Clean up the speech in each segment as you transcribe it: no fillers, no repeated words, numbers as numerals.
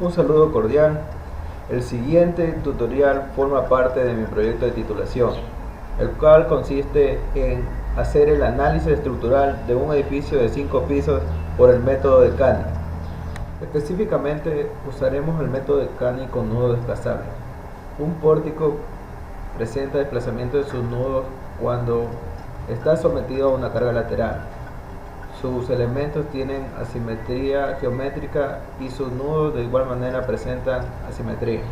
Un saludo cordial. El siguiente tutorial forma parte de mi proyecto de titulación, el cual consiste en hacer el análisis estructural de un edificio de 5 pisos por el método de Canny. Específicamente usaremos el método de Canny con nudo desplazable. Un pórtico presenta desplazamiento de sus nudos cuando está sometido a una carga lateral. Sus elementos tienen asimetría geométrica y sus nudos de igual manera presentan asimetría.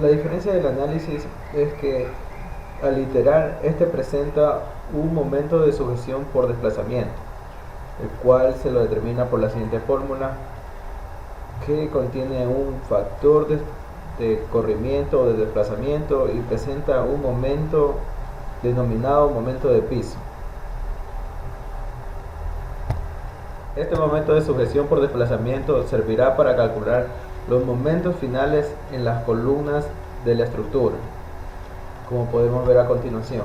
La diferencia del análisis es que al iterar, este presenta un momento de sujeción por desplazamiento, el cual se lo determina por la siguiente fórmula, que contiene un factor de corrimiento o de desplazamiento y presenta un momento denominado momento de piso. Este momento de sujeción por desplazamiento servirá para calcular los momentos finales en las columnas de la estructura, como podemos ver a continuación.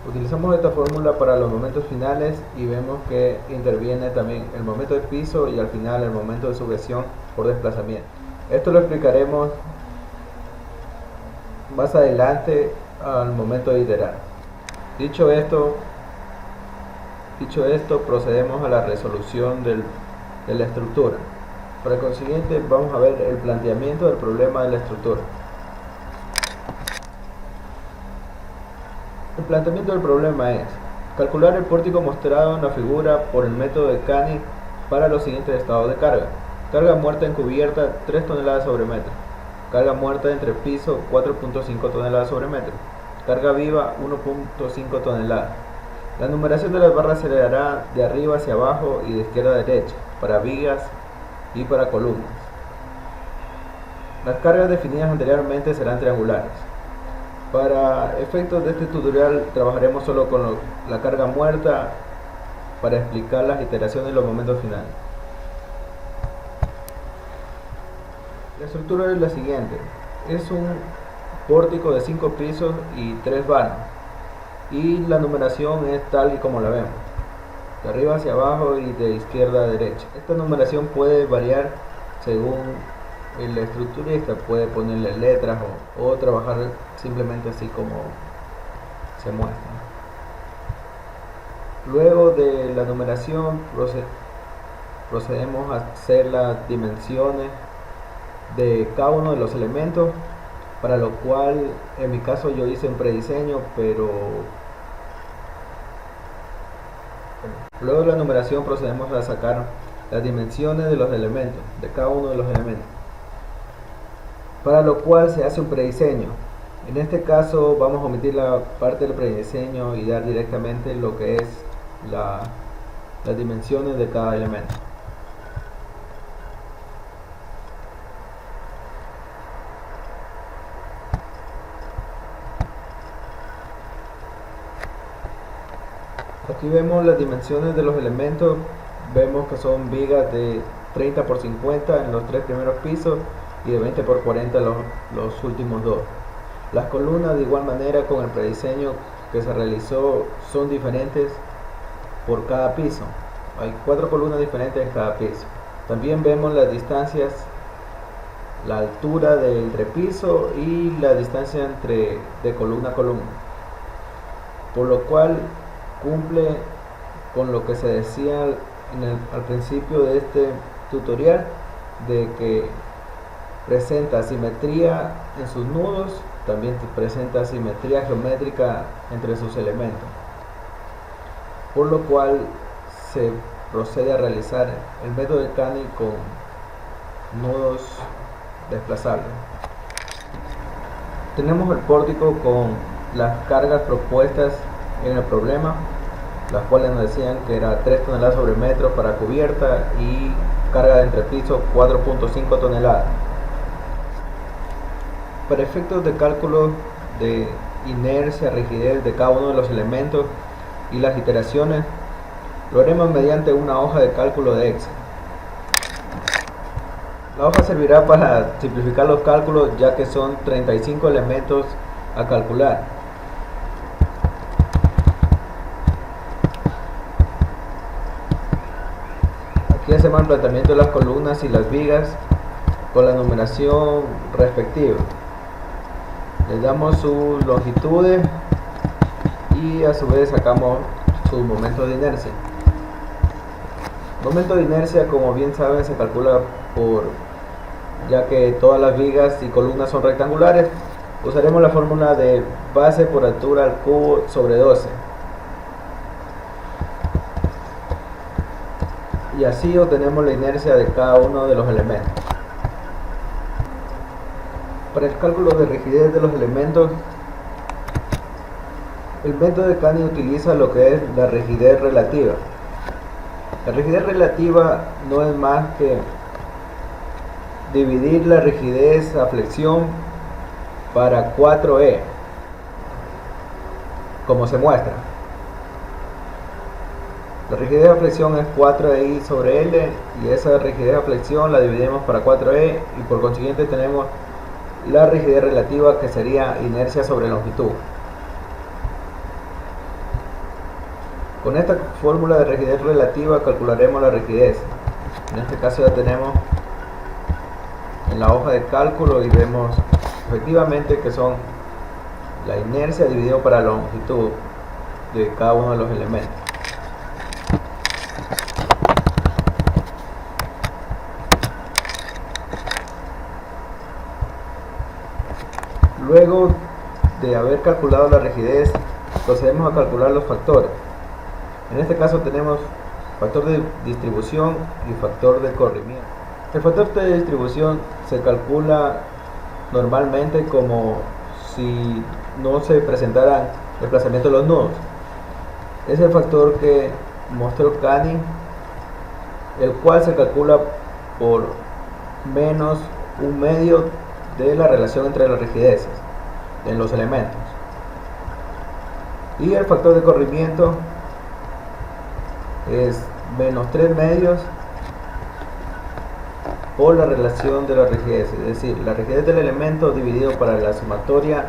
Utilizamos esta fórmula para los momentos finales y vemos que interviene también el momento de piso y al final el momento de sujeción por desplazamiento. Esto lo explicaremos más adelante al momento de iterar. Dicho esto, procedemos a la resolución de la estructura. Para consiguiente, vamos a ver el planteamiento del problema de la estructura. El planteamiento del problema es calcular el pórtico mostrado en la figura por el método de Canny para los siguientes estados de carga. Carga muerta en cubierta 3 toneladas sobre metro. Carga muerta entre piso 4.5 toneladas sobre metro. Carga viva 1.5 toneladas. La numeración de las barras se le dará de arriba hacia abajo y de izquierda a derecha, para vigas y para columnas. Las cargas definidas anteriormente serán triangulares. Para efectos de este tutorial trabajaremos solo con la carga muerta para explicar las iteraciones y los momentos finales. La estructura es la siguiente. Es un pórtico de 5 pisos y 3 vanos. Y la numeración es tal y como la vemos, de arriba hacia abajo y de izquierda a derecha. Esta numeración puede variar según el estructurista, puede ponerle letras o trabajar simplemente así como se muestra. Luego de la numeración procedemos a hacer las dimensiones de cada uno de los elementos, para lo cual en mi caso yo hice un prediseño, pero luego de la numeración procedemos a sacar las dimensiones de los elementos, de cada uno de los elementos, para lo cual se hace un prediseño. En este caso vamos a omitir la parte del prediseño y dar directamente lo que es las dimensiones de cada elemento. Aquí vemos las dimensiones de los elementos. Vemos que son vigas de 30 por 50 en los 3 primeros pisos y de 20 por 40 los últimos 2. Las columnas de igual manera con el prediseño que se realizó son diferentes por cada piso. Hay 4 columnas diferentes en cada piso. También vemos las distancias, la altura del entrepiso y la distancia de columna a columna, por lo cual cumple con lo que se decía al principio de este tutorial, de que presenta simetría en sus nudos, también presenta simetría geométrica entre sus elementos, por lo cual se procede a realizar el método de Canny con nudos desplazables. Tenemos el pórtico con las cargas propuestas en el problema, las cuales nos decían que era 3 toneladas sobre metro para cubierta y carga de entrepiso 4.5 toneladas. Para efectos de cálculo de inercia, rigidez de cada uno de los elementos y las iteraciones, lo haremos mediante una hoja de cálculo de Excel. La hoja servirá para simplificar los cálculos, ya que son 35 elementos a calcular. Aquí hacemos el planteamiento de las columnas y las vigas con la numeración respectiva. Les damos sus longitudes y a su vez sacamos sus momentos de inercia. Momento de inercia, como bien saben, se calcula ya que todas las vigas y columnas son rectangulares, usaremos la fórmula de base por altura al cubo sobre 12. Y así obtenemos la inercia de cada uno de los elementos. Para el cálculo de rigidez de los elementos, el método de Canny utiliza lo que es la rigidez relativa. La rigidez relativa no es más que dividir la rigidez a flexión para 4E, como se muestra. La rigidez a flexión es 4I sobre L, y esa rigidez a flexión la dividimos para 4E, y por consiguiente tenemos la rigidez relativa, que sería inercia sobre longitud. Con esta fórmula de rigidez relativa calcularemos la rigidez. En este caso ya tenemos en la hoja de cálculo y vemos efectivamente que son la inercia dividido para la longitud de cada uno de los elementos. Luego de haber calculado la rigidez, procedemos a calcular los factores. En este caso tenemos factor de distribución y factor de corrimiento. El factor de distribución se calcula normalmente como si no se presentara desplazamiento de los nudos. Es el factor que mostró Canny, el cual se calcula por menos un medio de la relación entre las rigideces en los elementos. Y el factor de corrimiento es menos 3 medios por la relación de la rigidez, es decir, la rigidez del elemento dividido para la sumatoria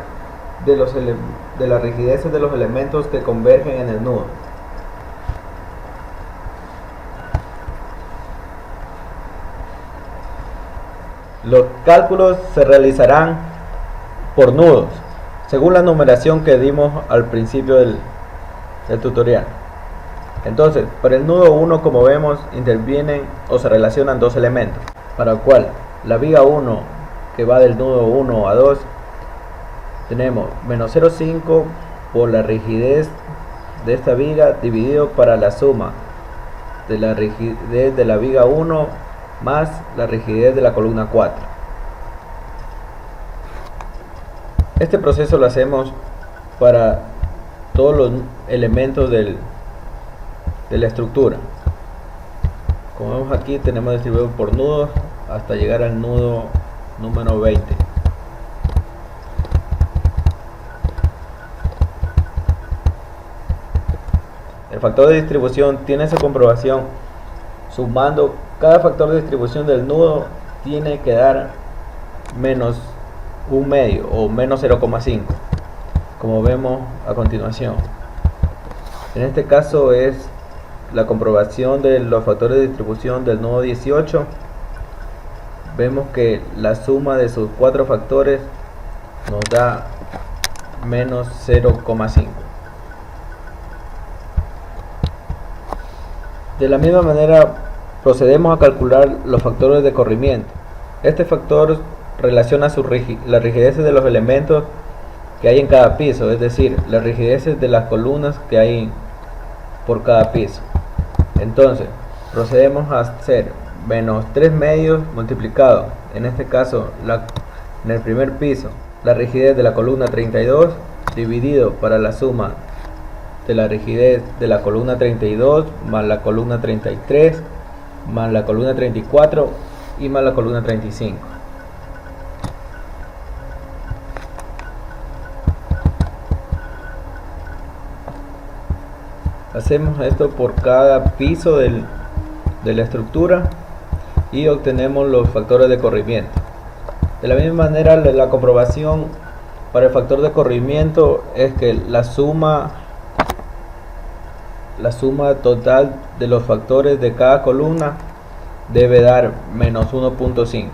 de las rigideces de los elementos que convergen en el nudo. Los cálculos se realizarán por nudos, según la numeración que dimos al principio del tutorial. Entonces, para el nudo 1, como vemos, intervienen o se relacionan dos elementos, para lo cual la viga 1, que va del nudo 1 a 2, tenemos menos 0,5 por la rigidez de esta viga dividido para la suma de la rigidez de la viga 1 más la rigidez de la columna 4. Este proceso lo hacemos para todos los elementos de la estructura. Como vemos aquí, tenemos distribuido por nudos hasta llegar al nudo número 20. El factor de distribución tiene su comprobación sumando cada factor de distribución del nudo, tiene que dar menos un medio o menos 0,5, como vemos a continuación. En este caso es la comprobación de los factores de distribución del nudo 18. Vemos que la suma de sus cuatro factores nos da menos 0,5. De la misma manera procedemos a calcular los factores de corrimiento. Este factor relaciona las rigideces de los elementos que hay en cada piso, es decir, las rigideces de las columnas que hay por cada piso. Entonces, procedemos a hacer menos 3 medios multiplicado, en este caso en el primer piso, la rigidez de la columna 32 dividido para la suma de la rigidez de la columna 32 más la columna 33 más la columna 34 y más la columna 35. Hacemos esto por cada piso de la estructura y obtenemos los factores de corrimiento. De la misma manera, la comprobación para el factor de corrimiento es que la suma total de los factores de cada columna debe dar menos 1.5.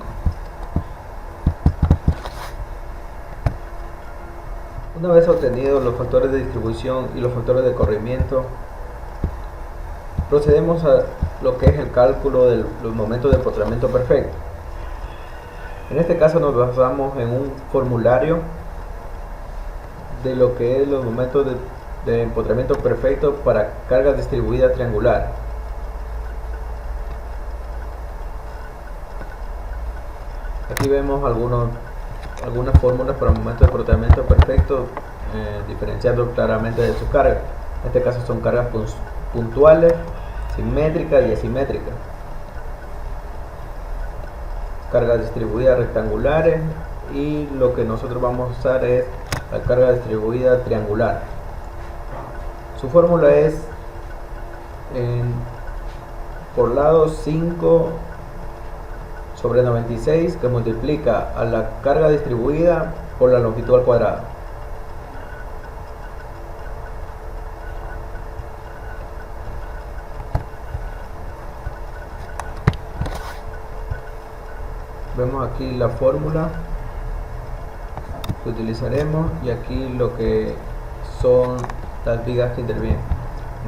Una vez obtenidos los factores de distribución y los factores de corrimiento, procedemos a lo que es el cálculo de los momentos de empotramiento perfecto. En este caso nos basamos en un formulario de lo que es los momentos de empotramiento perfecto para cargas distribuidas triangulares. Aquí vemos algunas fórmulas para momentos de empotramiento perfecto, diferenciando claramente de su carga. En este caso son cargas puntuales, simétricas y asimétricas. Cargas distribuidas rectangulares, y lo que nosotros vamos a usar es la carga distribuida triangular. Su fórmula es por lado 5 sobre 96, que multiplica a la carga distribuida por la longitud al cuadrado. Vemos aquí la fórmula que utilizaremos, y aquí lo que son las vigas que intervienen.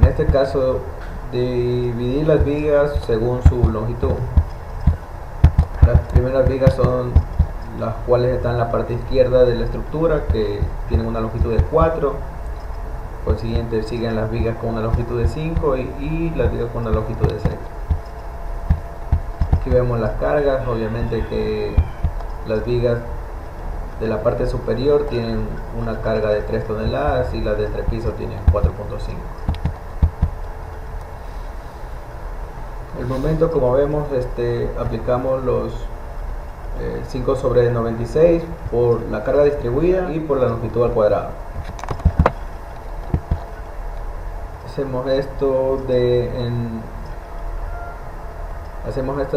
En este caso, dividir las vigas según su longitud. Las primeras vigas son las cuales están en la parte izquierda de la estructura, que tienen una longitud de 4. Por siguiente siguen las vigas con una longitud de 5 y las vigas con una longitud de 6. Aquí vemos las cargas. Obviamente que las vigas de la parte superior tienen una carga de 3 toneladas y las de entrepiso tienen 4.5. El momento, como vemos, aplicamos los 5 sobre 96 por la carga distribuida y por la longitud al cuadrado. Hacemos esto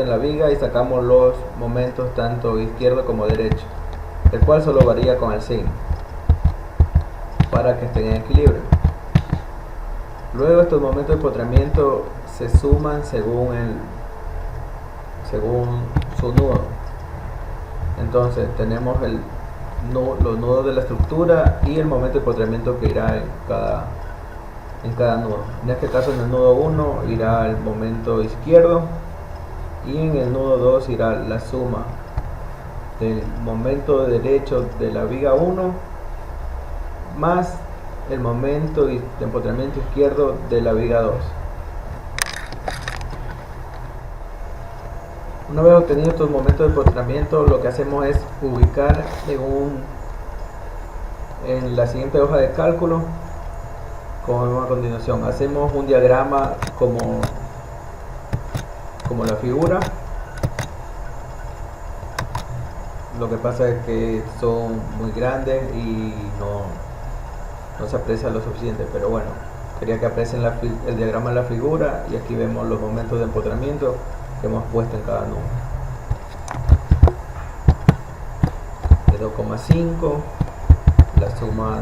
en la viga y sacamos los momentos tanto izquierdo como derecho, el cual solo varía con el signo para que estén en equilibrio. Luego estos momentos de empotramiento se suman según su nudo. Entonces tenemos los nudos de la estructura y el momento de empotramiento que irá en cada nudo. En este caso, en el nudo 1 irá el momento izquierdo, y en el nudo 2 irá la suma del momento derecho de la viga 1 más el momento de empotramiento izquierdo de la viga 2. Una vez obtenidos estos momentos de empotramiento, lo que hacemos es ubicar en la siguiente hoja de cálculo, como vemos a continuación. Hacemos un diagrama como la figura. Lo que pasa es que son muy grandes y no se aprecia lo suficiente, pero bueno, quería que aprecien el diagrama de la figura. Y aquí vemos los momentos de empotramiento que hemos puesto en cada nudo. De 2,5, la suma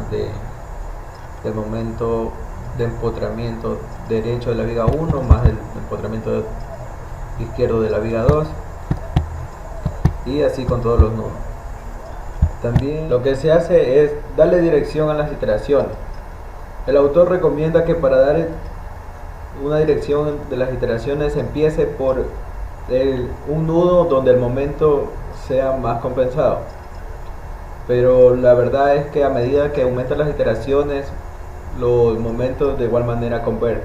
del momento de empotramiento derecho de la viga 1 más el empotramiento izquierdo de la viga 2, y así con todos los nudos. También lo que se hace es darle dirección a las iteraciones. El autor recomienda que para dar una dirección de las iteraciones se empiece por un nudo donde el momento sea más compensado, pero la verdad es que a medida que aumentan las iteraciones, los momentos de igual manera convergen.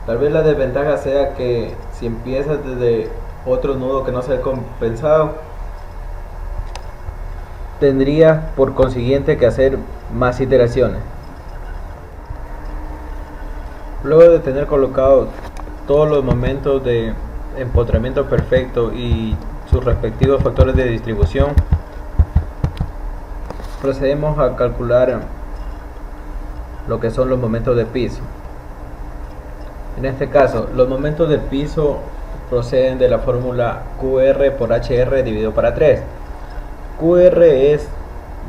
Tal vez la desventaja sea que si empiezas desde otro nudo que no sea compensado, tendrías por consiguiente que hacer más iteraciones. Luego de tener colocados todos los momentos de empotramiento perfecto y sus respectivos factores de distribución, procedemos a calcular lo que son los momentos de piso. En este caso, los momentos de piso proceden de la fórmula QR por HR dividido para 3. QR es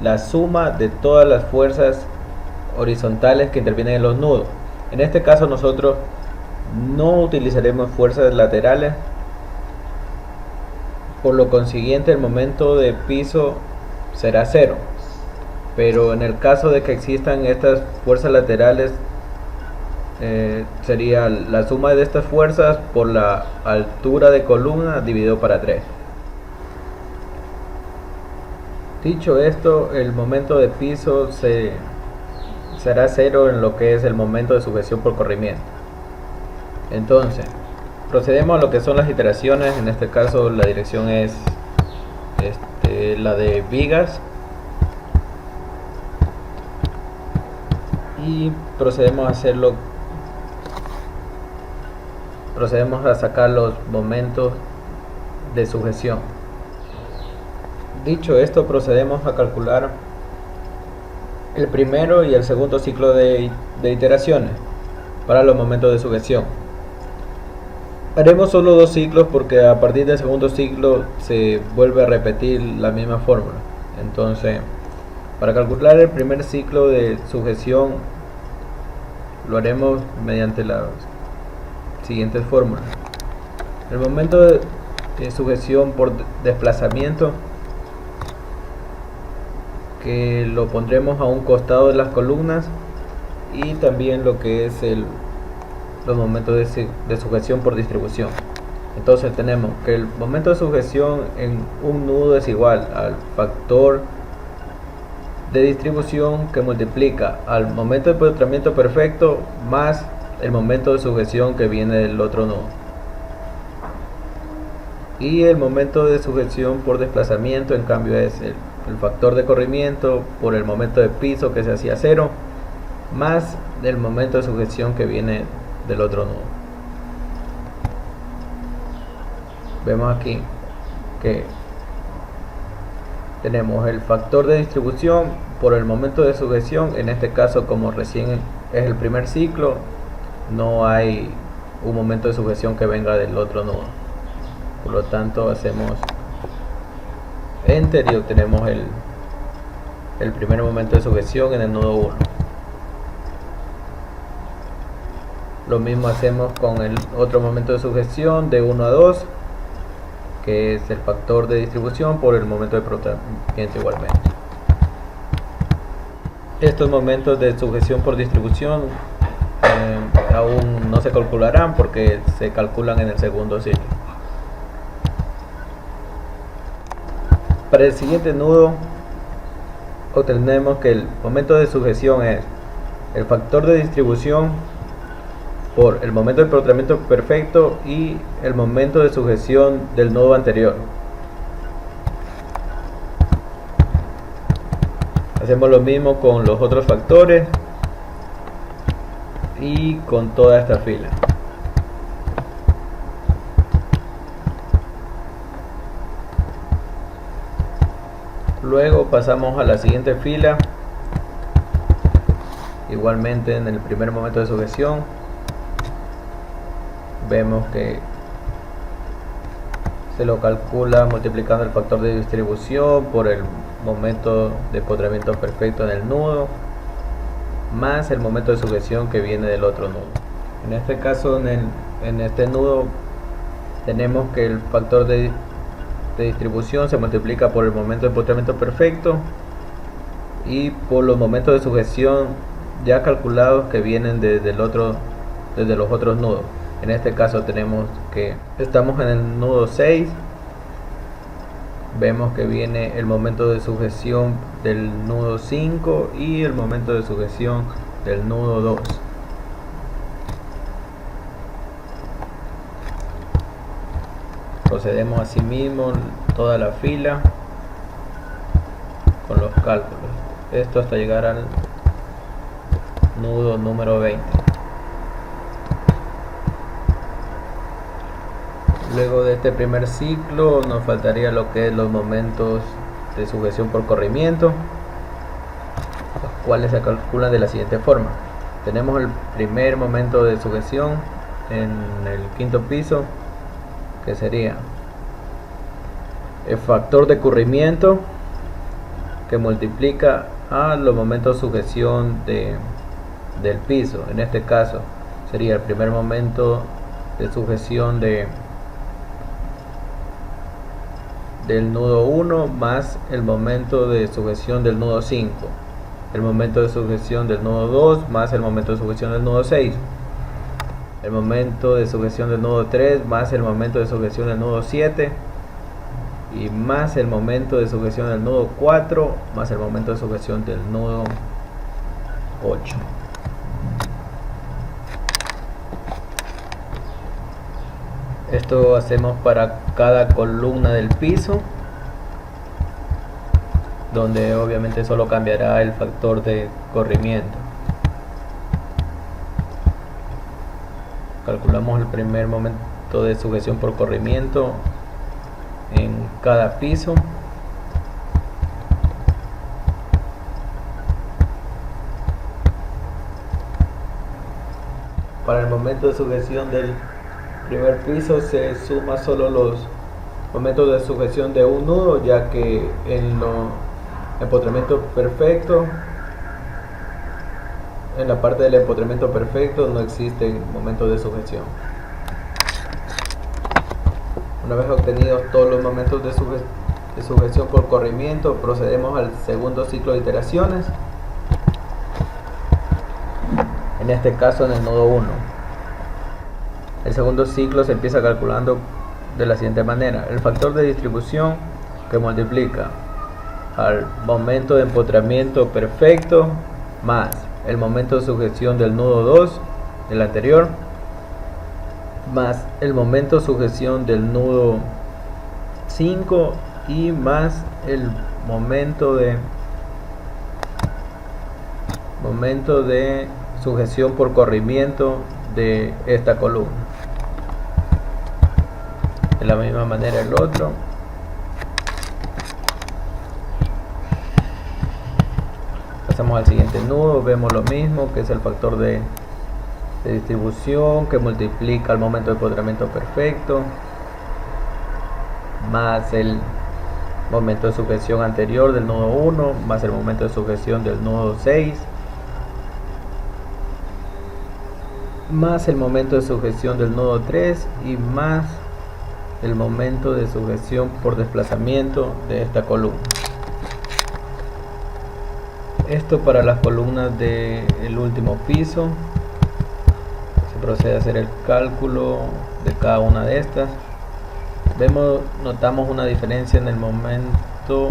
la suma de todas las fuerzas horizontales que intervienen en los nudos. En este caso nosotros no utilizaremos fuerzas laterales, Por lo consiguiente el momento de piso será cero, pero en el caso de que existan estas fuerzas laterales, sería la suma de estas fuerzas por la altura de columna dividido para 3. Dicho esto, el momento de piso será cero en lo que es el momento de sujeción por corrimiento. Entonces, procedemos a lo que son las iteraciones. En este caso la dirección es la de vigas, y procedemos a sacar los momentos de sujeción. Dicho esto, procedemos a calcular el primero y el segundo ciclo de iteraciones para los momentos de sujeción. Haremos solo 2 ciclos porque a partir del segundo ciclo se vuelve a repetir la misma fórmula. Entonces, para calcular el primer ciclo de sujeción lo haremos mediante las siguientes fórmulas. El momento de sujeción por desplazamiento, que lo pondremos a un costado de las columnas, y también lo que es los momentos de sujeción por distribución. Entonces tenemos que el momento de sujeción en un nudo es igual al factor de distribución que multiplica al momento de empotramiento perfecto más el momento de sujeción que viene del otro nudo. Y el momento de sujeción por desplazamiento, en cambio, es el factor de corrimiento por el momento de piso, que se hacía 0, más el momento de sujeción que viene del otro nudo. Vemos aquí que tenemos el factor de distribución por el momento de sujeción. En este caso, como recién es el primer ciclo, no hay un momento de sujeción que venga del otro nudo. Por lo tanto, hacemos Enter y obtenemos el primer momento de sujeción en el nudo 1. Lo mismo hacemos con el otro momento de sujeción de 1 a 2, que es el factor de distribución por el momento de protamiento igualmente. Estos momentos de sujeción por distribución aún no se calcularán porque se calculan en el segundo ciclo. Para el siguiente nudo obtenemos que el momento de sujeción es el factor de distribución por el momento de protamiento perfecto y el momento de sujeción del nudo anterior. Hacemos lo mismo con los otros factores y con toda esta fila. Luego pasamos a la siguiente fila, igualmente en el primer momento de sujeción. Vemos que se lo calcula multiplicando el factor de distribución por el momento de empotramiento perfecto en el nudo más el momento de sujeción que viene del otro nudo. En este caso, en este nudo tenemos que el factor de distribución se multiplica por el momento de empotramiento perfecto y por los momentos de sujeción ya calculados que vienen desde los otros nudos. En este caso tenemos que estamos en el nudo 6, vemos que viene el momento de sujeción del nudo 5 y el momento de sujeción del nudo 2. Procedemos así mismo toda la fila con los cálculos. Esto hasta llegar al nudo número 20. Luego de este primer ciclo nos faltaría lo que es los momentos de sujeción por corrimiento, los cuales se calculan de la siguiente forma. Tenemos el primer momento de sujeción en el quinto piso, que sería el factor de corrimiento que multiplica a los momentos de sujeción del piso. En este caso sería el primer momento de sujeción del nudo 1 más el momento de sujeción del nudo 5, el momento de sujeción del nudo 2 más el momento de sujeción del nudo 6, el momento de sujeción del nudo 3 más el momento de sujeción del nudo 7 y más el momento de sujeción del nudo 4 más el momento de sujeción del nudo 8. Esto hacemos para cada columna del piso, donde obviamente solo cambiará el factor de corrimiento. Calculamos el primer momento de sujeción por corrimiento en cada piso. Para el momento de sujeción del primer piso se suma solo los momentos de sujeción de un nudo, ya que en los empotramientos perfectos, en la parte del empotramiento perfecto no existen momentos de sujeción. Una vez obtenidos todos los momentos de sujeción por corrimiento, procedemos al segundo ciclo de iteraciones, en este caso en el nodo 1. El segundo ciclo se empieza calculando de la siguiente manera: el factor de distribución que multiplica al momento de empotramiento perfecto más el momento de sujeción del nudo 2, el anterior, más el momento de sujeción del nudo 5 y más el momento de sujeción por corrimiento de esta columna. De la misma manera el otro. Pasamos al siguiente nudo, vemos lo mismo, que es el factor de distribución que multiplica el momento de empotramiento perfecto más el momento de sujeción anterior del nudo 1 más el momento de sujeción del nudo 6 más el momento de sujeción del nudo 3 y más el momento de sujeción por desplazamiento de esta columna. Esto para las columnas del último piso. Se procede a hacer el cálculo de cada una de estas. Notamos una diferencia en el momento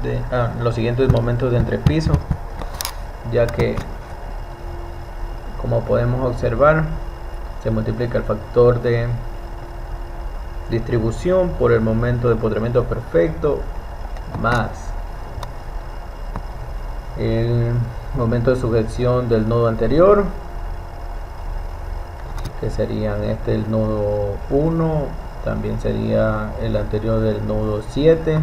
de los siguientes momentos de entrepiso, ya que, como podemos observar, se multiplica el factor de distribución por el momento de empotramiento perfecto más el momento de sujeción del nodo anterior, que serían el nodo 1, también sería el anterior del nodo 7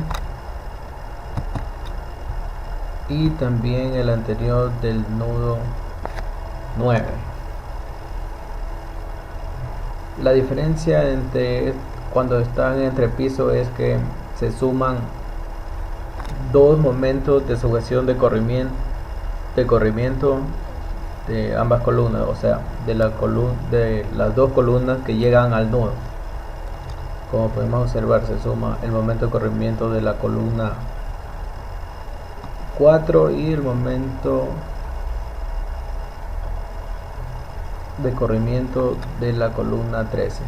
y también el anterior del nodo 9. La diferencia entre cuando están en entrepiso es que se suman dos momentos de sujeción de corrimiento de ambas columnas, o sea, de las dos columnas que llegan al nudo. Como podemos observar, se suma el momento de corrimiento de la columna 4 y el momento de corrimiento de la columna 13.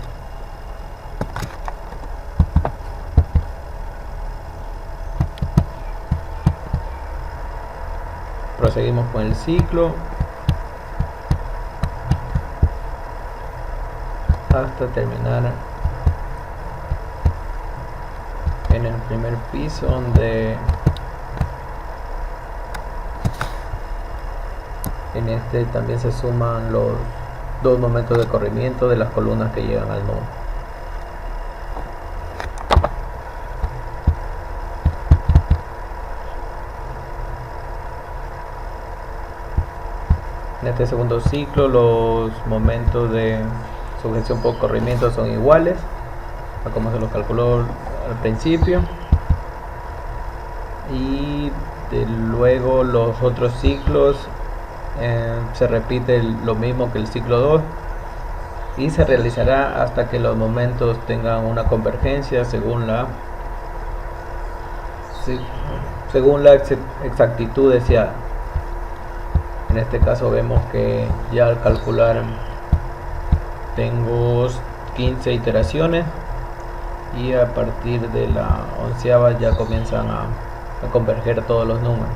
Proseguimos con el ciclo hasta terminar en el primer piso, donde en este también se suman los dos momentos de corrimiento de las columnas que llegan al nodo. En este segundo ciclo los momentos de sujeción por corrimiento son iguales a como se los calculó al principio, y luego los otros ciclos se repite lo mismo que el ciclo 2, y se realizará hasta que los momentos tengan una convergencia según la exactitud deseada. En este caso vemos que ya al calcular tengo 15 iteraciones y a partir de la 11ª ya comienzan a converger todos los números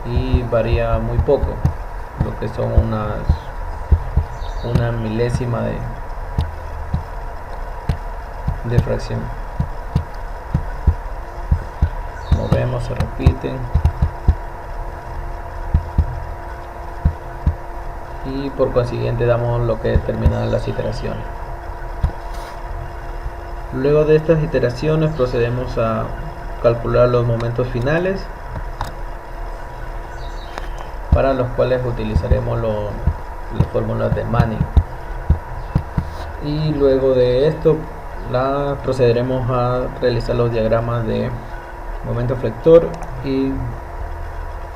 y varía muy poco, lo que son una milésima de fracción. Como vemos, se repiten y por consiguiente damos lo que determinan las iteraciones. Luego de estas iteraciones procedemos a calcular los momentos finales, para los cuales utilizaremos las fórmulas de Manning, y luego de esto procederemos a realizar los diagramas de momento flector y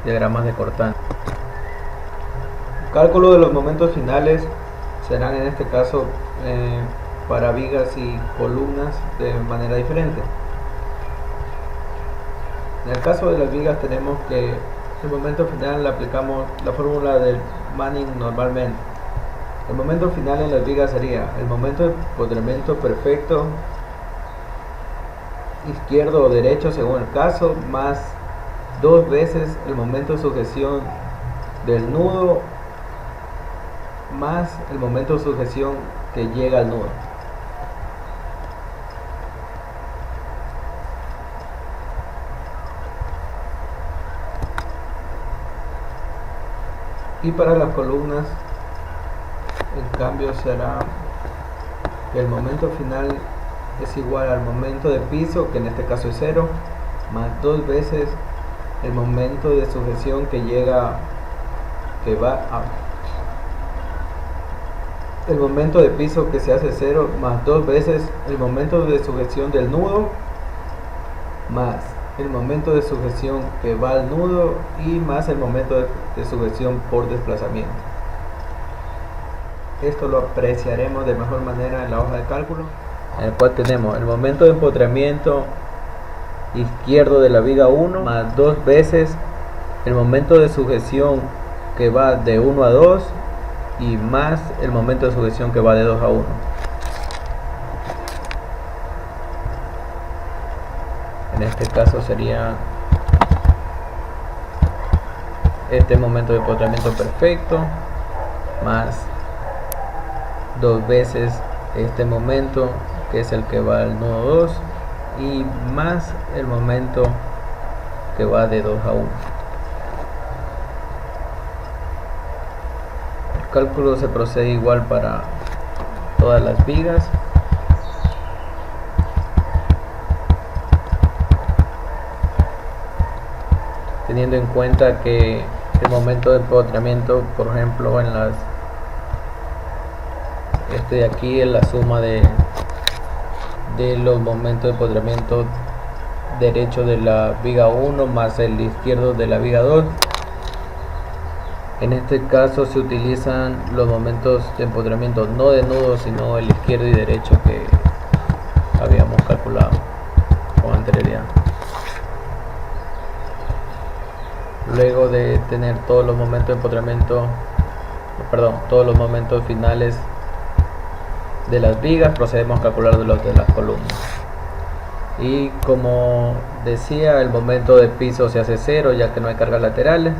diagramas de cortante. El cálculo de los momentos finales serán en este caso para vigas y columnas de manera diferente. En el caso de las vigas tenemos que el momento final le aplicamos la fórmula del Manning normalmente. El momento final en las vigas sería el momento de empotramiento perfecto izquierdo o derecho según el caso, más 2 veces el momento de sujeción del nudo más el momento de sujeción que llega al nudo. Y para las columnas el cambio será que el momento final es igual al momento de piso, que en este caso es 0, más 2 veces el momento de sujeción el momento de piso que se hace 0, más 2 veces el momento de sujeción del nudo, más el momento de sujeción que va al nudo y más el momento de sujeción por desplazamiento. Esto lo apreciaremos de mejor manera en la hoja de cálculo, en el cual tenemos el momento de empotramiento izquierdo de la viga 1 más 2 veces el momento de sujeción que va de 1 a 2 y más el momento de sujeción que va de 2 a 1. En este caso sería este momento de empotramiento perfecto más 2 veces este momento que es el que va al nudo 2 y más el momento que va de 2 a 1. El cálculo se procede igual para todas las vigas. Teniendo en cuenta que el momento de empotramiento, por ejemplo, en las de aquí es la suma de los momentos de empotramiento derecho de la viga 1 más el izquierdo de la viga 2. En este caso se utilizan los momentos de empotramiento no de nudo, sino el izquierdo y derecho que habíamos calculado con anterioridad. Luego de tener todos los momentos de empotramiento, todos los momentos finales de las vigas, procedemos a calcular los de las columnas. Y como decía, el momento de piso se hace 0 ya que no hay cargas laterales.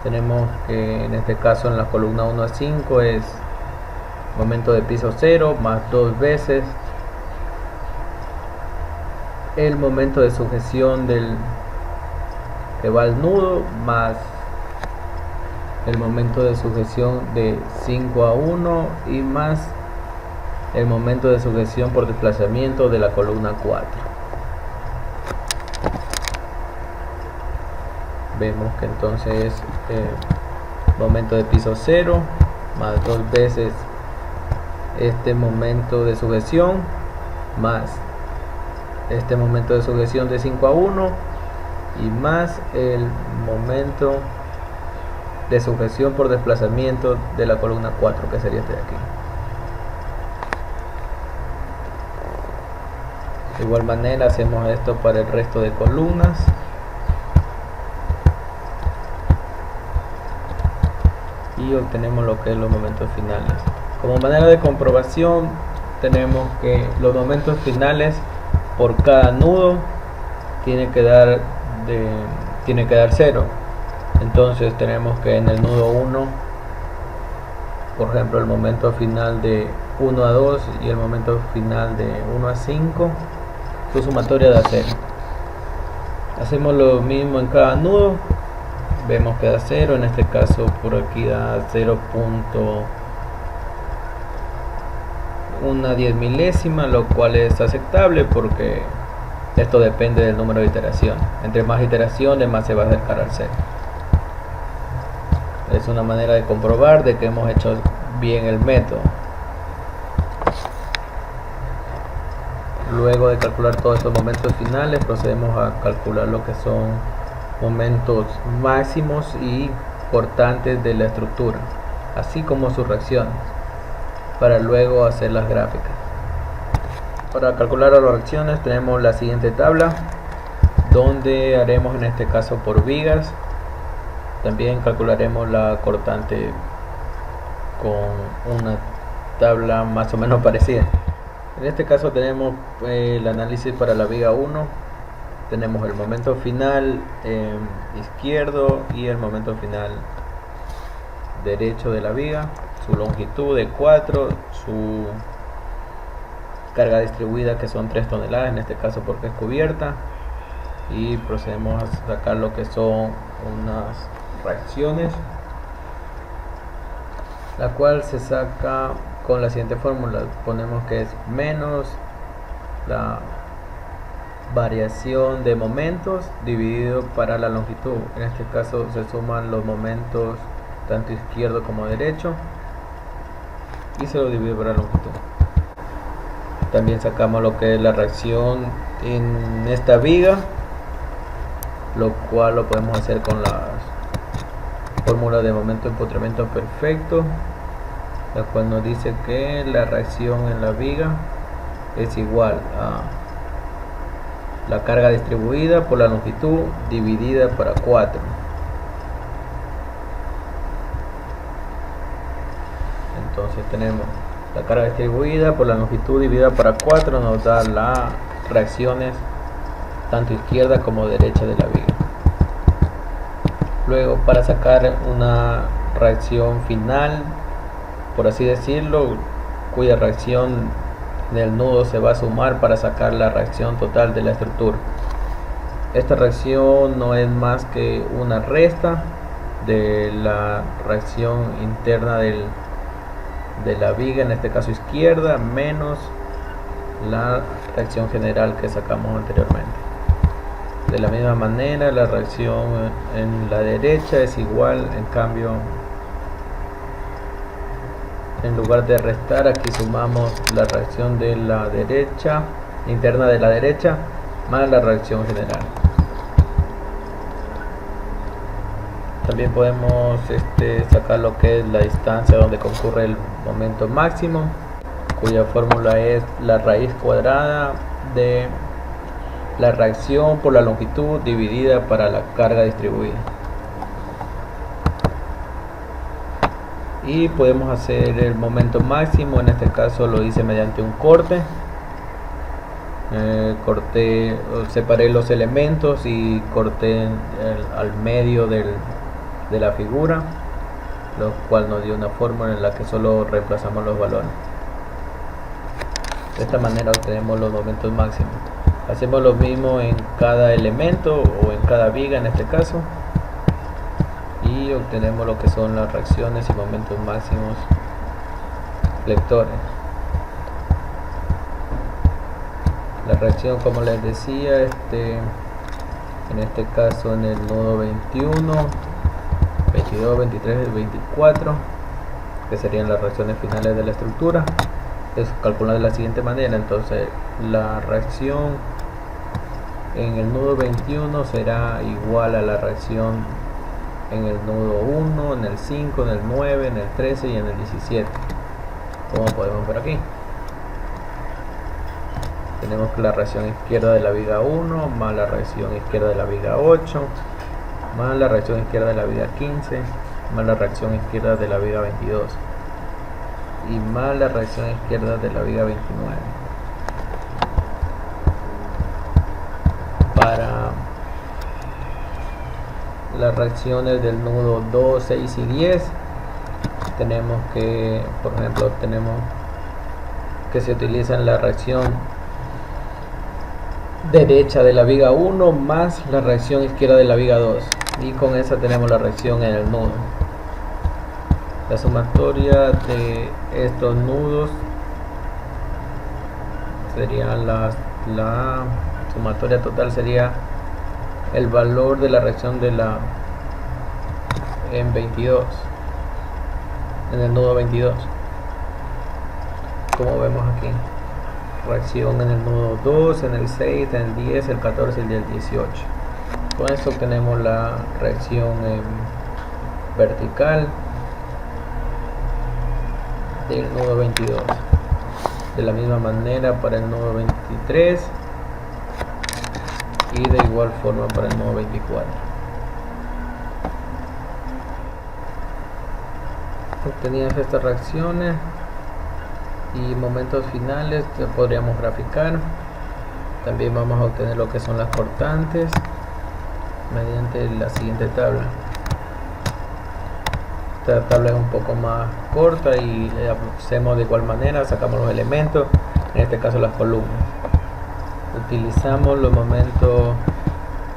Tenemos que en este caso en la columna 1 a 5 es momento de piso 0 más 2 veces el momento de sujeción que va al nudo más el momento de sujeción de 5 a 1 y más el momento de sujeción por desplazamiento de la columna 4. Vemos que entonces momento de piso 0 más 2 veces este momento de sujeción más este momento de sujeción de 5 a 1 y más el momento de sujeción por desplazamiento de la columna 4, que sería este de aquí. De igual manera hacemos esto para el resto de columnas. Y obtenemos lo que es los momentos finales. Como manera de comprobación tenemos que los momentos finales por cada nudo tiene que dar 0. Entonces tenemos que en el nudo 1, por ejemplo, el momento final de 1 a 2 y el momento final de 1 a 5, su sumatoria da 0. Hacemos lo mismo en cada nudo, vemos que da 0, en este caso por aquí da 0.110 milésima, lo cual es aceptable porque esto depende del número de iteraciones. Entre más iteraciones, más se va a acercar al 0. Es una manera de comprobar de que hemos hecho bien el método. Luego de calcular todos estos momentos finales, procedemos a calcular lo que son momentos máximos y cortantes de la estructura, así como sus reacciones, para luego hacer las gráficas. Para calcular las reacciones tenemos la siguiente tabla, donde haremos en este caso por vigas. También calcularemos la cortante con una tabla más o menos parecida. En este caso tenemos el análisis para la viga 1. Tenemos el momento final izquierdo y el momento final derecho de la viga, su longitud de 4, su carga distribuida que son 3 toneladas en este caso porque es cubierta, y procedemos a sacar lo que son unas reacciones, la cual se saca con la siguiente fórmula. Ponemos que es menos la variación de momentos dividido para la longitud. En este caso se suman los momentos tanto izquierdo como derecho y se lo divide por la longitud. También sacamos lo que es la reacción en esta viga, lo cual lo podemos hacer con las fórmulas de momento de empotramiento perfecto, la cual nos dice que la reacción en la viga es igual a la carga distribuida por la longitud dividida para 4. Entonces tenemos la carga distribuida por la longitud dividida para 4, nos da las reacciones tanto izquierda como derecha de la viga. Luego, para sacar una reacción final, por así decirlo, cuya reacción del nudo se va a sumar para sacar la reacción total de la estructura. Esta reacción no es más que una resta de la reacción interna de la viga, en este caso izquierda, menos la reacción general que sacamos anteriormente. De la misma manera, la reacción en la derecha es igual, en cambio, en lugar de restar, aquí sumamos la reacción de la derecha, interna de la derecha, más la reacción general. También podemos sacar lo que es la distancia donde concurre el momento máximo, cuya fórmula es la raíz cuadrada de la reacción por la longitud dividida para la carga distribuida. Y podemos hacer el momento máximo, en este caso lo hice mediante un corte. Separé los elementos y corté al medio de la figura, lo cual nos dio una fórmula en la que solo reemplazamos los valores. De esta manera obtenemos los momentos máximos. Hacemos lo mismo en cada elemento o en cada viga en este caso, y obtenemos lo que son las reacciones y momentos máximos flectores. La reacción, como les decía, en este caso en el nodo 21, 22, 23 y 24, que serían las reacciones finales de la estructura, es calculada de la siguiente manera. Entonces la reacción en el nudo 21 será igual a la reacción en el nudo 1, en el 5, en el 9, en el 13 y en el 17, como podemos ver aquí. tenemos que la reacción izquierda de la viga 1 más la reacción izquierda de la viga 8 más la reacción izquierda de la viga 15 más la reacción izquierda de la viga 22 y más la reacción izquierda de la viga 29. Para las reacciones del nudo 2, 6 y 10 tenemos que, por ejemplo, tenemos que se utiliza la reacción derecha de la viga 1 más la reacción izquierda de la viga 2, y con esa tenemos la reacción en el nudo. La sumatoria de estos nudos sería la sumatoria total sería el valor de la reacción de la en 22 en el nudo 22, como vemos aquí. Reacción en el nudo 2, en el 6, en el 10, el 14 y el 18. Con esto obtenemos la reacción en vertical del nudo 22. De la misma manera para el nudo 23 y de igual forma para el nudo 24. Obtenidas estas reacciones y momentos finales que podríamos graficar, también vamos a obtener lo que son las cortantes mediante la siguiente tabla. Esta tabla es un poco más corta y hacemos de igual manera, sacamos los elementos, en este caso las columnas. Utilizamos los momentos,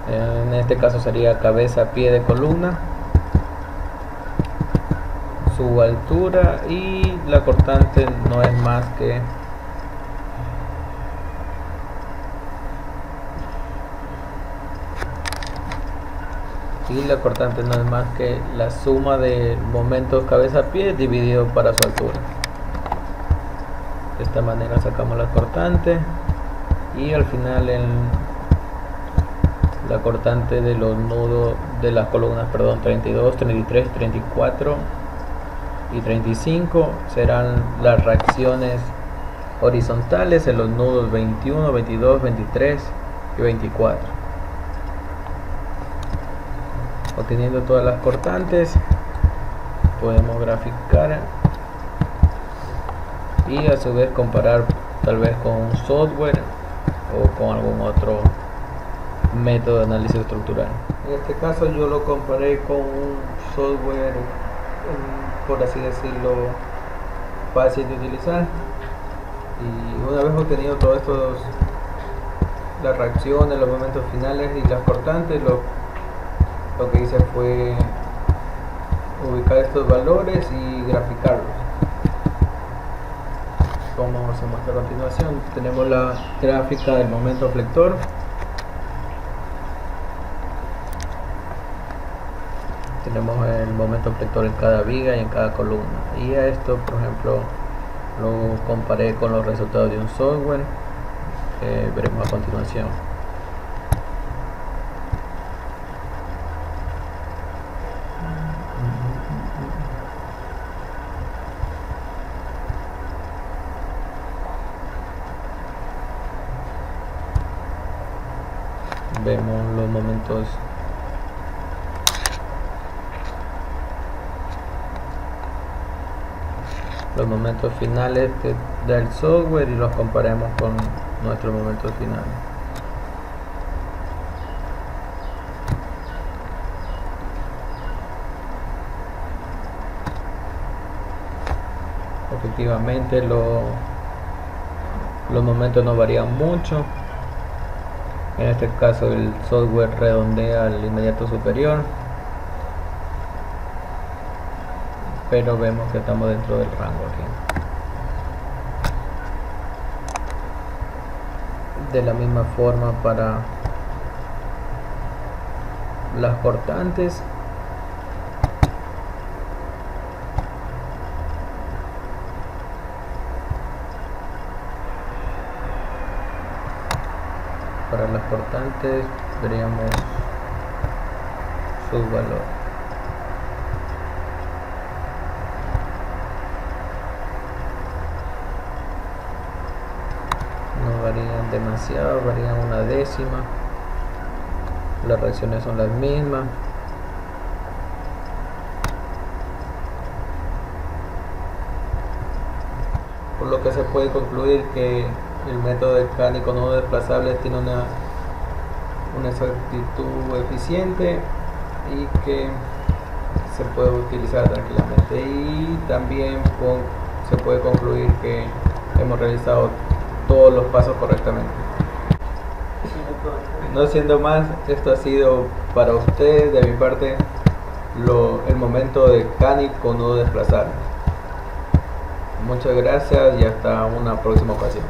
en este caso sería cabeza, pie de columna, su altura, y la cortante no es más que la suma de momentos cabeza-pie dividido para su altura. De esta manera sacamos la cortante y al final la cortante de los nudos de las columnas 32, 33, 34 y 35 serán las reacciones horizontales en los nudos 21, 22, 23 y 24. Obteniendo todas las cortantes, podemos graficar y a su vez comparar tal vez con un software o con algún otro método de análisis estructural. En este caso yo lo comparé con un software, por así decirlo, fácil de utilizar, y una vez obtenido todos estos, las reacciones, los momentos finales y las cortantes, lo que hice fue ubicar estos valores y graficarlos, como se muestra a continuación. Tenemos la gráfica del momento flector. Tenemos el momento flector en cada viga y en cada columna, y a esto, por ejemplo, lo comparé con los resultados de un software que veremos a continuación. Vemos los momentos finales del software y los comparemos con nuestros momentos finales. Efectivamente los momentos no varían mucho. En este caso el software redondea al inmediato superior, pero vemos que estamos dentro del rango aquí. De la misma forma para las cortantes, veríamos su valor. Nos varían demasiado, varían una décima. Las reacciones son las mismas. Por lo que se puede concluir que el método de Canny con nodos desplazables tiene una exactitud eficiente y que se puede utilizar tranquilamente, y también se puede concluir que hemos realizado todos los pasos correctamente. No siendo más, esto ha sido para ustedes de mi parte el momento de Canny con nodo desplazable. Muchas gracias y hasta una próxima ocasión.